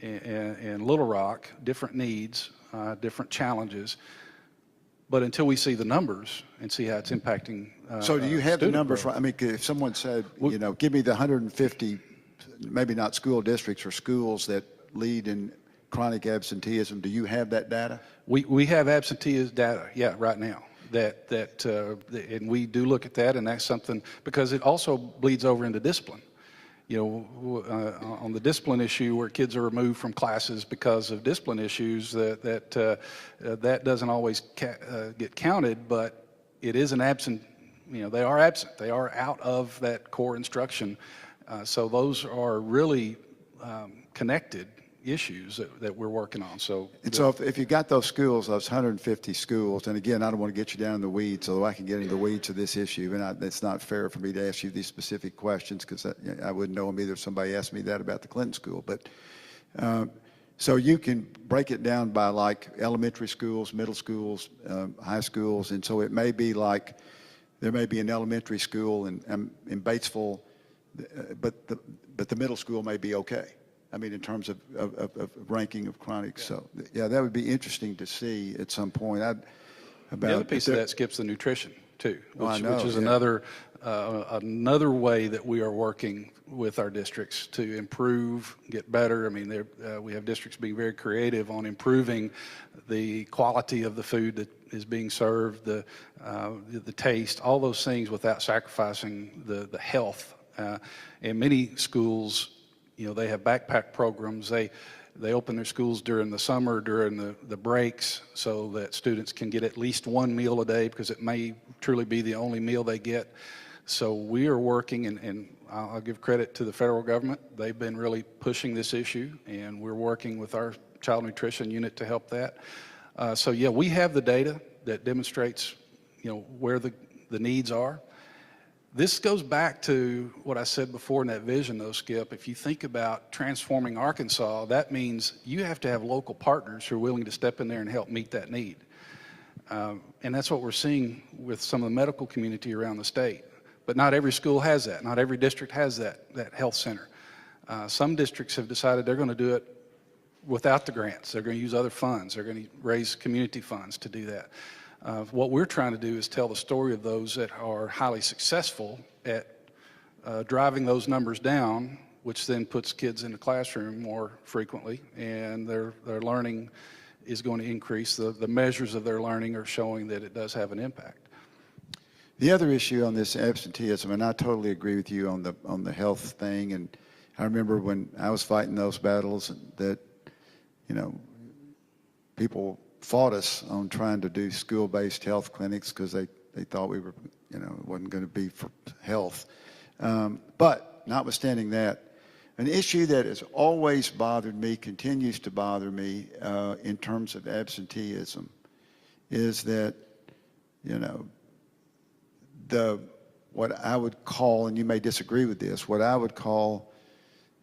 in Little Rock, different needs, different challenges. But until we see the numbers and see how it's impacting So do you have the numbers? growth. I mean, if someone said, give me the 150, maybe not school districts or schools that lead in chronic absenteeism, do you have that data? We have absenteeism data, yeah, right now. And we do look at that, and that's something, because it also bleeds over into discipline. On the discipline issue where kids are removed from classes because of discipline issues, that doesn't always get counted, but it is an absent, they are absent. They are out of that core instruction. So those are really connected issues that we're working on. So if you got those schools, those 150 schools, and again, I don't want to get you down in the weeds, although I can get into the weeds of this issue, and it's not fair for me to ask you these specific questions because I wouldn't know them either if somebody asked me that about the Clinton School. But so you can break it down by like elementary schools, middle schools, high schools, and so it may be like there may be an elementary school in Batesville, but the middle school may be okay. I mean, in terms of ranking of chronic. So, yeah, that would be interesting to see at some point. The other piece of that skips the nutrition, too, which is yeah. another way that we are working with our districts to improve, get better. I mean, we have districts being very creative on improving the quality of the food that is being served, the taste, all those things without sacrificing the health. And many schools, they have backpack programs. They open their schools during the summer, during the breaks, so that students can get at least one meal a day, because it may truly be the only meal they get. So we are working, and I'll give credit to the federal government. They've been really pushing this issue, and we're working with our child nutrition unit to help that. So yeah, we have the data that demonstrates, where the needs are. This goes back to what I said before in that vision, though, Skip. If you think about transforming Arkansas, that means you have to have local partners who are willing to step in there and help meet that need. And that's what we're seeing with some of the medical community around the state. But not every school has that. Not every district has that health center. Some districts have decided they're going to do it without the grants. They're going to use other funds. They're going to raise community funds to do that. What we're trying to do is tell the story of those that are highly successful at driving those numbers down, which then puts kids in the classroom more frequently, and their learning is going to increase. The measures of their learning are showing that it does have an impact. The other issue on this absenteeism, and I totally agree with you on the health thing, and I remember when I was fighting those battles that, people fought us on trying to do school-based health clinics because they thought we were, it wasn't going to be for health. But notwithstanding that, an issue that has always bothered me, continues to bother me in terms of absenteeism, is that, what I would call, and you may disagree with this, what I would call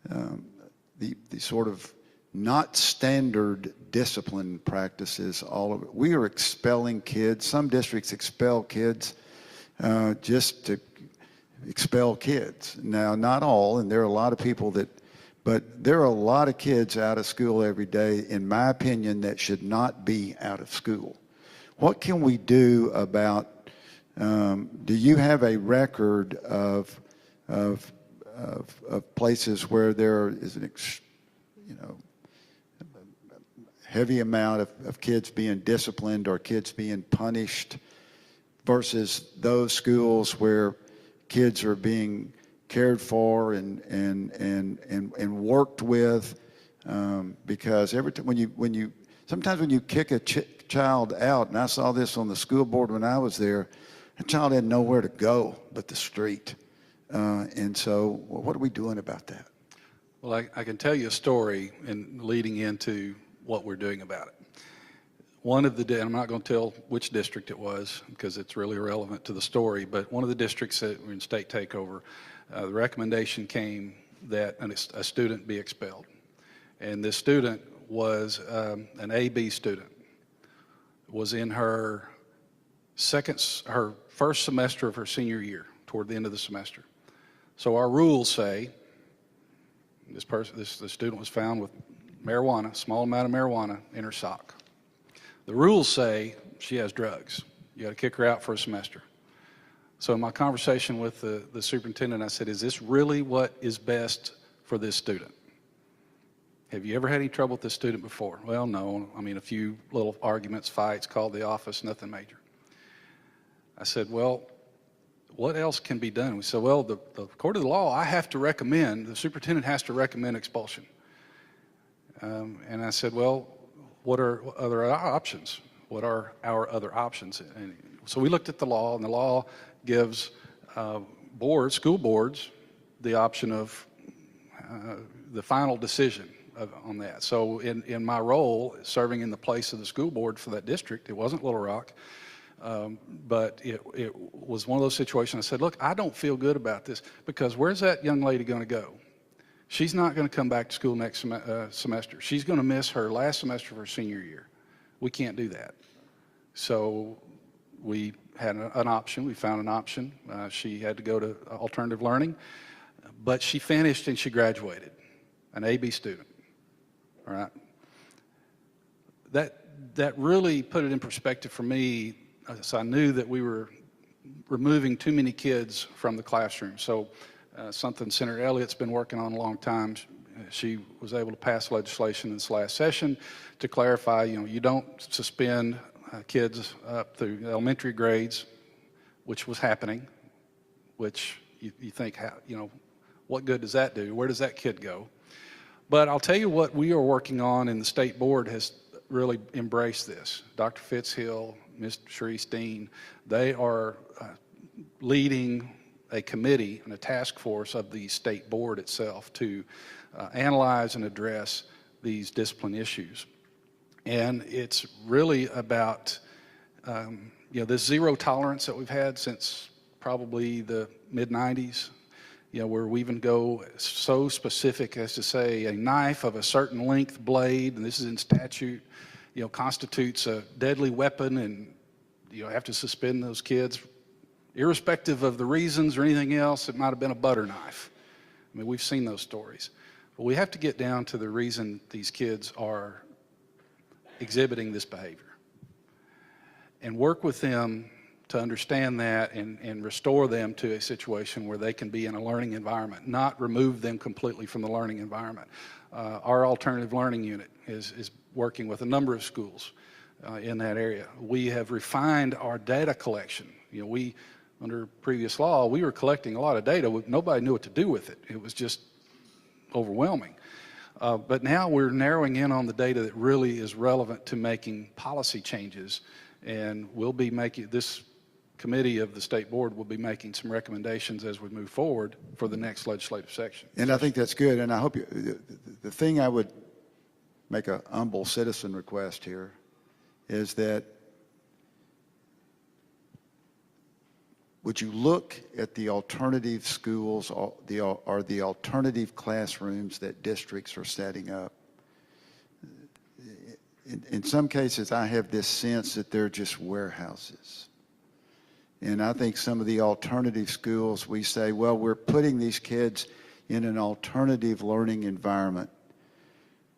the sort of not standard discipline practices, all of it. We are expelling kids. Some districts expel kids just to expel kids. Now, not all, and there are a lot of people but there are a lot of kids out of school every day, in my opinion, that should not be out of school. What can we do about, do you have a record of places where there is an, heavy amount of kids being disciplined or kids being punished versus those schools where kids are being cared for and worked with Because every time sometimes when you kick a child out, and I saw this on the school board when I was there, a child had nowhere to go but the street. And so, what are we doing about that? Well, I can tell you a story and leading into what we're doing about it. One of the, and I'm not going to tell which district it was because it's really irrelevant to the story, but one of the districts that were in state takeover, the recommendation came that a student be expelled. And this student was an AB student, was in her first semester of her senior year, toward the end of the semester. So our rules say this student was found with marijuana, small amount of marijuana in her sock. The rules say she has drugs. You got to kick her out for a semester. So in my conversation with the superintendent, I said, is this really what is best for this student? Have you ever had any trouble with this student before? Well, no. I mean, a few little arguments, fights, called the office, nothing major. I said, well, what else can be done? We said, well, according to the law, I have to recommend, the superintendent has to recommend expulsion. And I said, well, what are other options? What are our other options? And so we looked at the law, and the law gives school boards, the option of the final decision on that. So in my role, serving in the place of the school board for that district, it wasn't Little Rock, but it was one of those situations. I said, look, I don't feel good about this because where's that young lady going to go? She's not going to come back to school next semester. She's going to miss her last semester of her senior year. We can't do that. So we had an option. We found an option. She had to go to alternative learning, but she finished and she graduated, an AB student. All right. That really put it in perspective for me. So I knew that we were removing too many kids from the classroom. So something Senator Elliott's been working on a long time. She was able to pass legislation in this last session to clarify, you don't suspend kids up through elementary grades, which was happening, which you think, what good does that do? Where does that kid go? But I'll tell you what we are working on, and the state board has really embraced this. Dr. Fitzhill, Ms. Sharice Dean, they are leading a committee and a task force of the state board itself to analyze and address these discipline issues. And it's really about this zero tolerance that we've had since probably the mid-90s, where we even go so specific as to say a knife of a certain length blade, and this is in statute, constitutes a deadly weapon, and you have to suspend those kids irrespective of the reasons or anything else. It might have been a butter knife. I mean, we've seen those stories. But we have to get down to the reason these kids are exhibiting this behavior and work with them to understand that and restore them to a situation where they can be in a learning environment, not remove them completely from the learning environment. Our alternative learning unit is working with a number of schools in that area. We have refined our data collection. Under previous law, we were collecting a lot of data. Nobody knew what to do with it. It was just overwhelming. But now we're narrowing in on the data that really is relevant to making policy changes, and we'll be making, this committee of the state board will be making some recommendations as we move forward for the next legislative section. And I think that's good, and I hope the thing I would make a humble citizen request here is that would you look at the alternative schools or the alternative classrooms that districts are setting up? In some cases, I have this sense that they're just warehouses. And I think some of the alternative schools, we say, well, we're putting these kids in an alternative learning environment.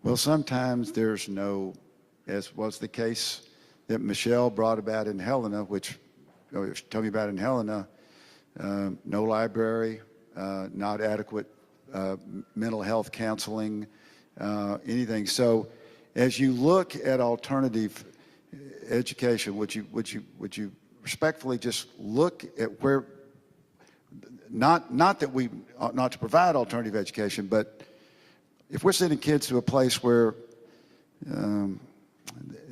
Well, sometimes there's no, as was the case that Michelle brought about in Helena, which tell me about in Helena, no library, not adequate mental health counseling, anything. So as you look at alternative education, would you respectfully just look at where, not that we ought not to provide alternative education, but if we're sending kids to a place where,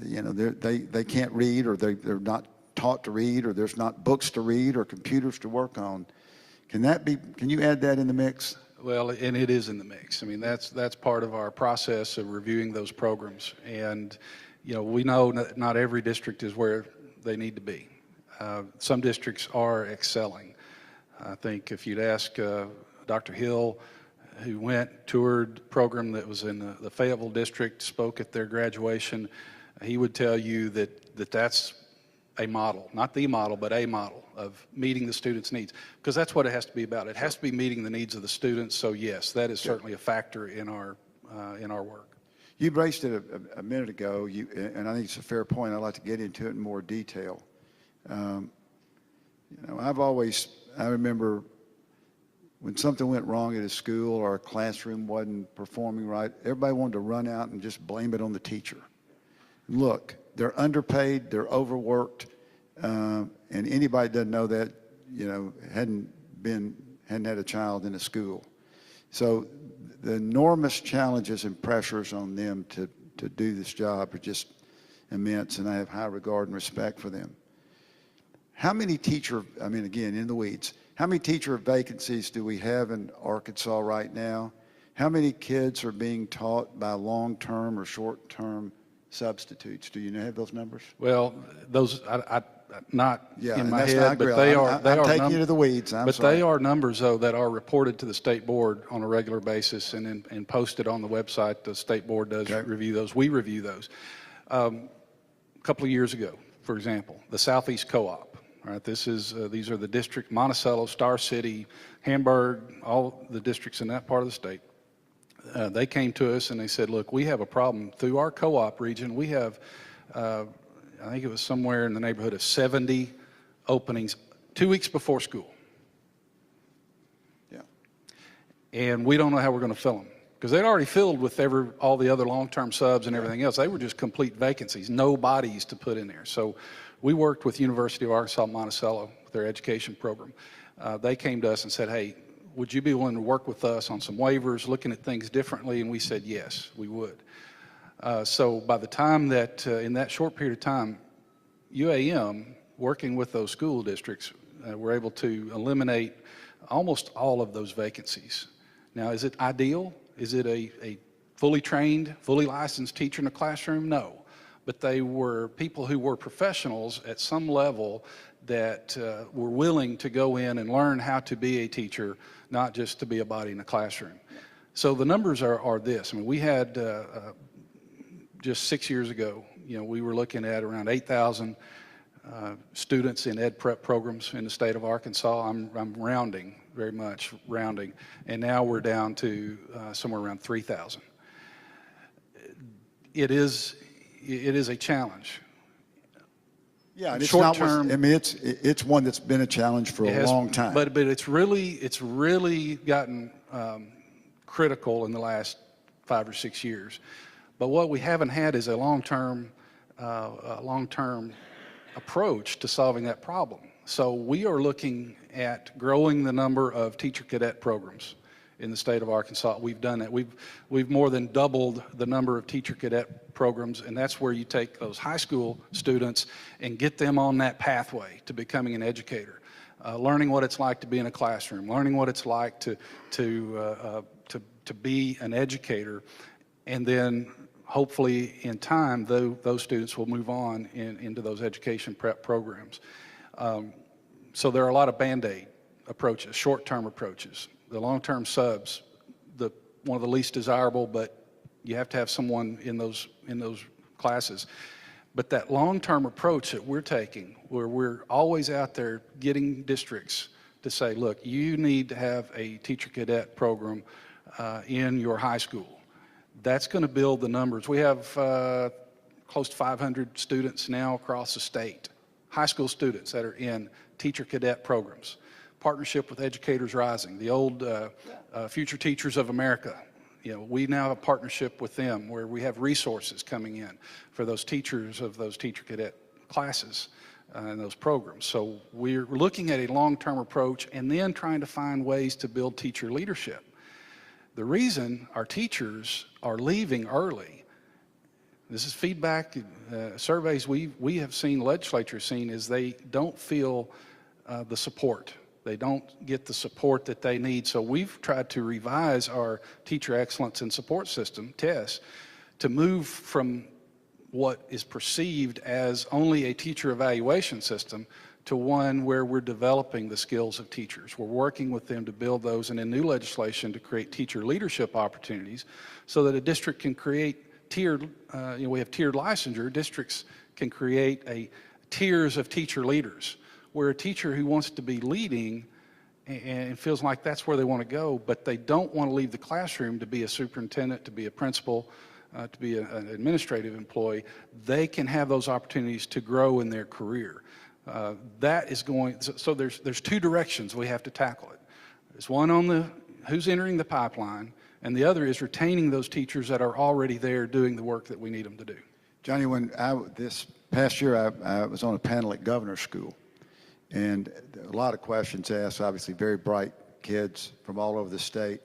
they can't read, or they're not taught to read, or there's not books to read or computers to work on, can you add that in the mix? Well, and it is in the mix. I mean, that's part of our process of reviewing those programs. And, we know not every district is where they need to be. Some districts are excelling. I think if you'd ask Dr. Hill, who toured a program that was in the Fayetteville district, spoke at their graduation, he would tell you that's a model, not the model, but a model of meeting the students' needs, because that's what it has to be about. It has to be meeting the needs of the students. So yes, that is certainly a factor in our work. You raised it a minute ago, and I think it's a fair point. I'd like to get into it in more detail. I remember when something went wrong at a school or a classroom wasn't performing right, everybody wanted to run out and just blame it on the teacher. Look, they're underpaid, they're overworked, and anybody that doesn't know that, hadn't had a child in a school. So the enormous challenges and pressures on them to do this job are just immense, and I have high regard and respect for them. How many again, in the weeds, how many teacher vacancies do we have in Arkansas right now? How many kids are being taught by long-term or short-term substitutes? Do you have those numbers? Well, those not in my head, not but they are. I'm taking you to the weeds. I'm sorry. They are numbers, though, that are reported to the state board on a regular basis and posted on the website. The state board does review those. We review those. A couple of years ago, for example, the Southeast Co-op. Right, these are the district: Monticello, Star City, Hamburg, all the districts in that part of the state. They came to us and they said, look, we have a problem through our co-op region. We have, I think it was somewhere in the neighborhood of 70 openings 2 weeks before school. Yeah. And we don't know how we're going to fill them, because they'd already filled with all the other long-term subs and everything else. They were just complete vacancies, no bodies to put in there. So we worked with University of Arkansas Monticello, their education program. They came to us and said, hey, would you be willing to work with us on some waivers, looking at things differently? And we said, yes, we would. So by the time that, in that short period of time, UAM, working with those school districts, were able to eliminate almost all of those vacancies. Now, is it ideal? Is it a fully trained, fully licensed teacher in a classroom? No. But they were people who were professionals at some level that were willing to go in and learn how to be a teacher, not just to be a body in a classroom. So the numbers are this. I mean, we had just 6 years ago, we were looking at around 8,000 students in ed prep programs in the state of Arkansas. I'm rounding, very much rounding, and now we're down to somewhere around 3,000. It is a challenge. Yeah, and short term. It's one that's been a challenge for a long time. But it's really gotten critical in the last 5 or 6 years. But what we haven't had is a long-term approach to solving that problem. So we are looking at growing the number of teacher cadet programs in the state of Arkansas. We've done that. We've more than doubled the number of teacher cadet programs, and that's where you take those high school students and get them on that pathway to becoming an educator, learning what it's like to be in a classroom, learning what it's like to be an educator, and then hopefully in time those students will move on into those education prep programs. So there are a lot of Band-Aid approaches, short-term approaches. The long-term subs, one of the least desirable, but you have to have someone in those classes. But that long-term approach that we're taking, where we're always out there getting districts to say, look, you need to have a teacher cadet program in your high school. That's going to build the numbers. We have close to 500 students now across the state, high school students that are in teacher cadet programs. Partnership with Educators Rising, the old Future Teachers of America. We now have a partnership with them where we have resources coming in for those teachers of those teacher cadet classes and those programs. So we're looking at a long-term approach and then trying to find ways to build teacher leadership. The reason our teachers are leaving early, this is feedback, surveys we have seen, legislatures seen, is they don't feel the support. They don't get the support that they need. So we've tried to revise our teacher excellence and support system, tests, to move from what is perceived as only a teacher evaluation system to one where we're developing the skills of teachers. We're working with them to build those, and in new legislation to create teacher leadership opportunities so that a district can create tiered, we have tiered licensure. Districts can create tiers of teacher leaders, where a teacher who wants to be leading and feels like that's where they want to go, but they don't want to leave the classroom to be a superintendent, to be a principal, to be an administrative employee, they can have those opportunities to grow in their career. That is going, so there's two directions we have to tackle it. There's one on the who's entering the pipeline, and the other is retaining those teachers that are already there doing the work that we need them to do. Johnny, this past year I was on a panel at Governor's School, and a lot of questions asked, obviously very bright kids from all over the state.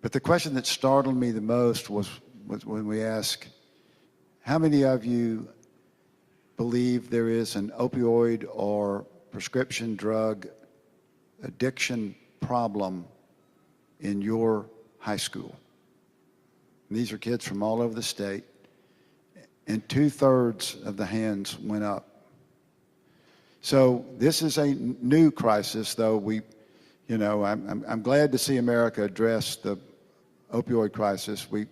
But the question that startled me the most was when we asked, how many of you believe there is an opioid or prescription drug addiction problem in your high school? And these are kids from all over the state, and 2/3 of the hands went up. So this is a new crisis, though. I'm glad to see America address the opioid crisis. We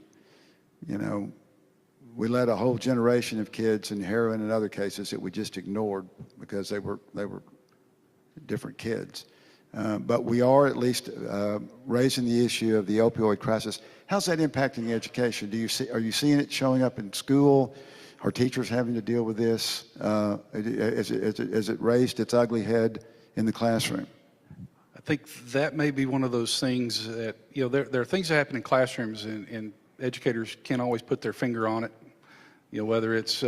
let a whole generation of kids in heroin and other cases that we just ignored because they were different kids. But we are at least raising the issue of the opioid crisis. How's that impacting education? Are you seeing it showing up in school? Are teachers having to deal with this? Has it raised its ugly head in the classroom? I think that may be one of those things that, there are things that happen in classrooms and educators can't always put their finger on it. Whether it's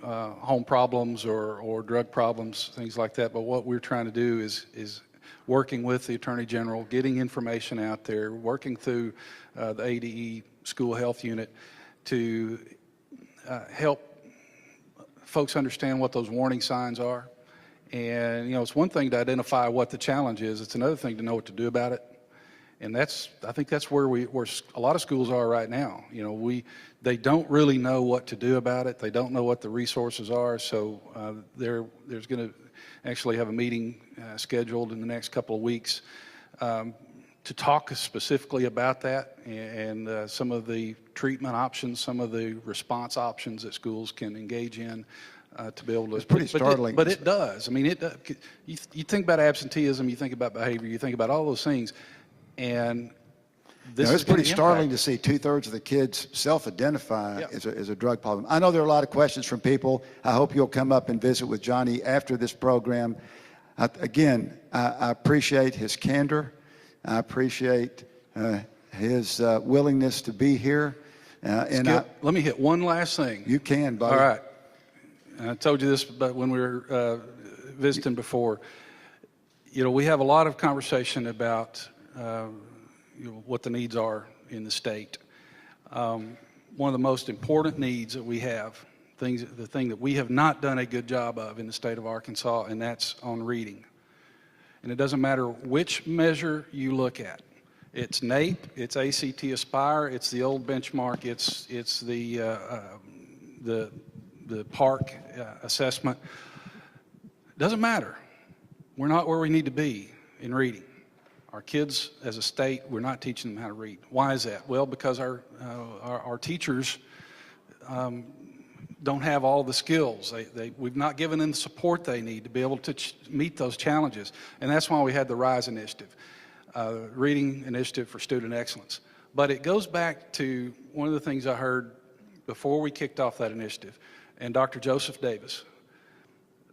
home problems or drug problems, things like that. But what we're trying to do is working with the Attorney General, getting information out there, working through the ADE School Health Unit to help folks understand what those warning signs are. And, it's one thing to identify what the challenge is. It's another thing to know what to do about it. And I think that's where a lot of schools are right now. They don't really know what to do about it. They don't know what the resources are. So there's going to actually have a meeting scheduled in the next couple of weeks to talk specifically about that and some of the treatment options, some of the response options that schools can engage in to be able to. It's pretty startling. But it does. I mean, you think about absenteeism, you think about behavior, you think about all those things. And it's pretty startling to see 2/3 of the kids self-identify as a drug problem. I know there are a lot of questions from people. I hope you'll come up and visit with Johnny after this program. I appreciate his candor. I appreciate his willingness to be here. Skip, let me hit one last thing. You can, buddy. All right. I told you this, but when we were visiting before, we have a lot of conversation about what the needs are in the state. One of the most important needs that we have, the thing that we have not done a good job of in the state of Arkansas, and that's on reading. And it doesn't matter which measure you look at. It's NAEP, it's ACT Aspire, it's the old benchmark, it's the PARC assessment. It doesn't matter. We're not where we need to be in reading. Our kids, as a state, we're not teaching them how to read. Why is that? Well, because our teachers don't have all the skills. We've not given them the support they need to be able to meet those challenges. And that's why we had the RISE initiative, Reading Initiative for Student Excellence. But it goes back to one of the things I heard before we kicked off that initiative, and Dr. Joseph Davis.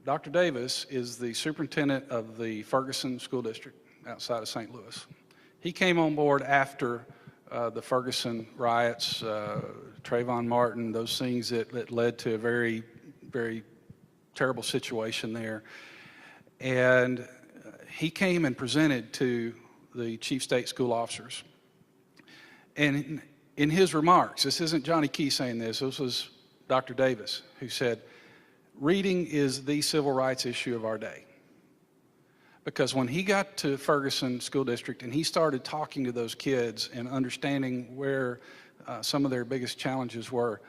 Dr. Davis is the superintendent of the Ferguson School District outside of St. Louis. He came on board after the Ferguson riots, Trayvon Martin, those things that led to a very, very terrible situation there. And he came and presented to the chief state school officers. And in his remarks, this isn't Johnny Key saying this was Dr. Davis who said, reading is the civil rights issue of our day. Because when he got to Ferguson School District and he started talking to those kids and understanding where some of their biggest challenges were,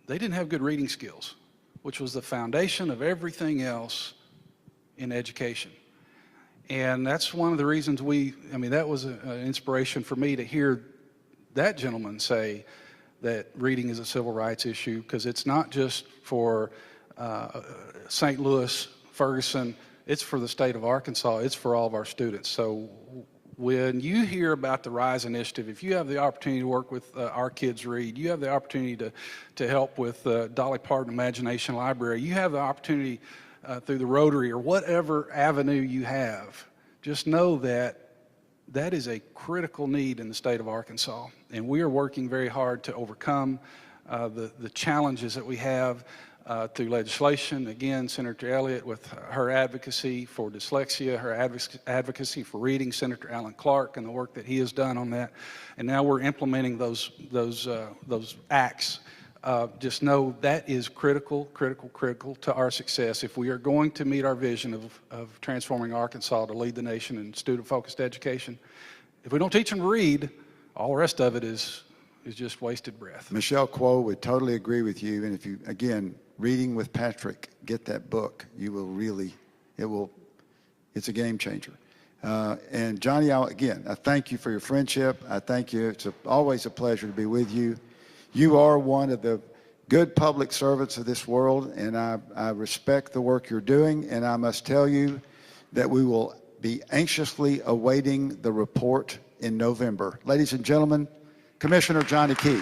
they didn't have good reading skills, which was the foundation of everything else in education. And that's one of the reasons that was an inspiration for me to hear that gentleman say that reading is a civil rights issue, because it's not just for St. Louis, Ferguson, it's for the state of Arkansas, it's for all of our students. So when you hear about the RISE initiative, if you have the opportunity to work with Our Kids Read, you have the opportunity to help with Dolly Parton Imagination Library, you have the opportunity through the Rotary or whatever avenue you have, just know that that is a critical need in the state of Arkansas. And we are working very hard to overcome the challenges that we have through legislation. Again, Senator Elliott with her advocacy for dyslexia, her advocacy for reading, Senator Alan Clark and the work that he has done on that. And now we're implementing those acts. Just know that is critical to our success if we are going to meet our vision of transforming Arkansas to lead the nation in student-focused education. If we don't teach them to read, all the rest of it is just wasted breath. Michelle Kuo would totally agree with you. And if you, again, Reading with Patrick, get that book. You will really, it's a game changer. And Johnny, again, I thank you for your friendship. I thank you. It's always a pleasure to be with you. You are one of the good public servants of this world, and I respect the work you're doing. And I must tell you that we will be anxiously awaiting the report in November. Ladies and gentlemen, Commissioner Johnny Key.